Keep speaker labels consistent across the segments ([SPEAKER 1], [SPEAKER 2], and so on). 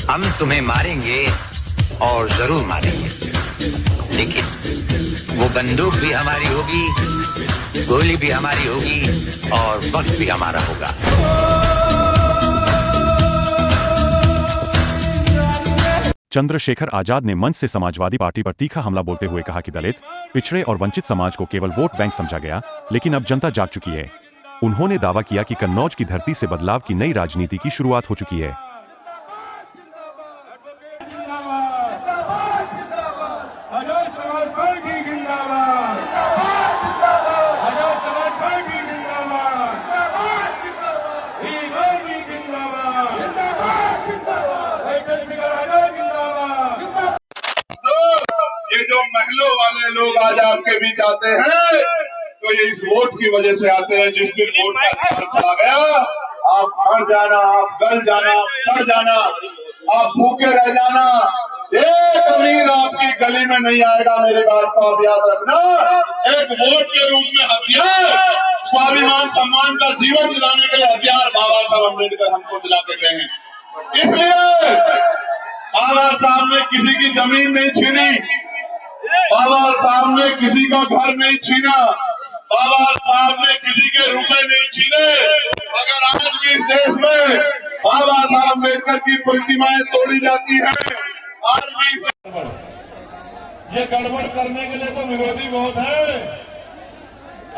[SPEAKER 1] हम तुम्हें मारेंगे और जरूर मारेंगे, लेकिन वो बंदूक भी हमारी होगी, गोली भी हमारी होगी और वक्त भी हमारा होगा।
[SPEAKER 2] चंद्रशेखर आजाद ने मंच से समाजवादी पार्टी पर तीखा हमला बोलते हुए कहा कि दलित, पिछड़े और वंचित समाज को केवल वोट बैंक समझा गया, लेकिन अब जनता जाग चुकी है। उन्होंने दावा किया कि कन्नौज की धरती से बदलाव की नई राजनीति की शुरुआत हो चुकी है।
[SPEAKER 3] ये जो महलों वाले लोग आज आपके बीच आते हैं तो ये इस वोट की वजह से आते हैं। जिस दिन वोट का चला गया, आप मर जाना, आप गल जाना, आप सड़ जाना, आप भूखे रह जाना, एक अमीर आपकी गली में नहीं आएगा। मेरी बात को आप याद रखना। एक वोट के रूप में हथियार, स्वाभिमान सम्मान का जीवन दिलाने के लिए हथियार बाबा साहब अम्बेडकर हमको दिला के गए हैं। इसलिए बाबा साहब ने किसी की जमीन नहीं छीनी, बाबा साहब ने किसी का घर नहीं छीना, बाबा साहब ने किसी के रुपए नहीं छीने। अगर आज भी इस देश में बाबा साहब अम्बेडकर की प्रतिमाएं तोड़ी जाती हैं, आज भी ये गड़बड़ करने के लिए तो विरोधी बहुत है।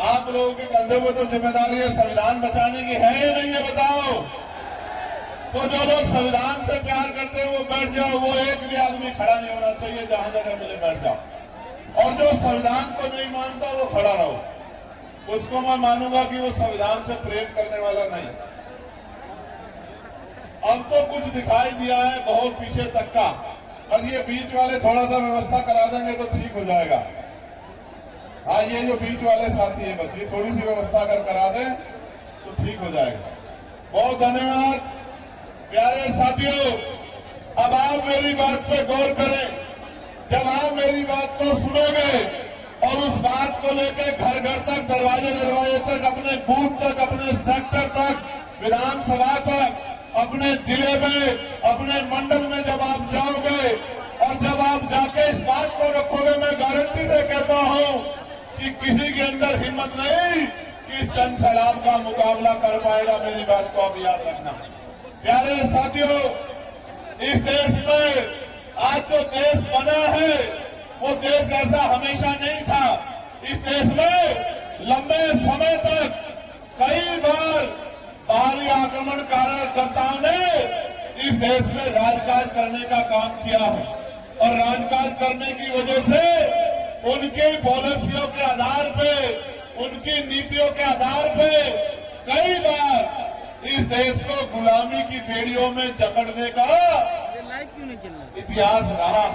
[SPEAKER 3] आप लोगों के कंधे में तो जिम्मेदारी है संविधान बचाने की, है या नहीं है बताओ। तो जो लोग संविधान से प्यार करते हैं वो बैठ जाओ, वो एक भी आदमी खड़ा नहीं होना चाहिए, जहां जगह मिले बैठ जाओ। और जो संविधान को नहीं मानता वो खड़ा रहो, उसको मैं मानूंगा कि वो संविधान से प्रेम करने वाला नहीं। अब तो कुछ दिखाई दिया है बहुत पीछे तक का, बस ये बीच वाले थोड़ा सा व्यवस्था करा देंगे तो ठीक हो जाएगा। हाँ, ये जो बीच वाले साथी है, बस ये थोड़ी सी व्यवस्था अगर करा दें तो ठीक हो जाएगा। बहुत धन्यवाद प्यारे साथियों। अब आप मेरी बात पे गौर करें। जब आप मेरी बात को सुनोगे और उस बात को लेकर घर घर तक, दरवाजे दरवाजे तक, अपने बूथ तक, अपने सेक्टर तक, विधानसभा तक, अपने जिले में, अपने मंडल में जब आप जाओगे और जब आप जाके इस बात को रखोगे, मैं गारंटी से कहता हूं कि किसी के अंदर हिम्मत नहीं कि इस जन सैलाब का मुकाबला कर पाएगा। मेरी बात को आप याद रखना। प्यारे साथियों, इस देश में आज जो देश बना है वो देश ऐसा हमेशा नहीं था। इस देश में लंबे समय तक कई बार बाहरी आक्रमणकारियों ने इस देश में राजकाज करने का काम किया है और राजकाज करने की वजह से उनकी पॉलिसियों के आधार पे, उनकी नीतियों के आधार पे कई बार इस देश को गुलामी की बेड़ियों में जकड़ने का इतिहास रहा।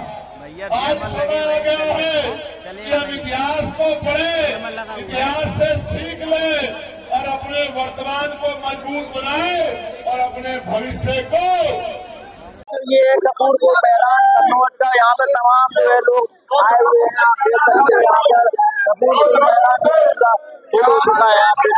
[SPEAKER 3] आज समय आ गया है कि हम इतिहास को पढ़ें, इतिहास से सीख लें और अपने वर्तमान को मजबूत बनाएं और अपने भविष्य को।
[SPEAKER 4] ये कपूर को पहला कन्नौज का यहाँ पे तमाम जो है लोग आए हुए हैं। आप देख सकते हैं यहाँ पर कपूर को पहला हो चुका है। यहाँ पे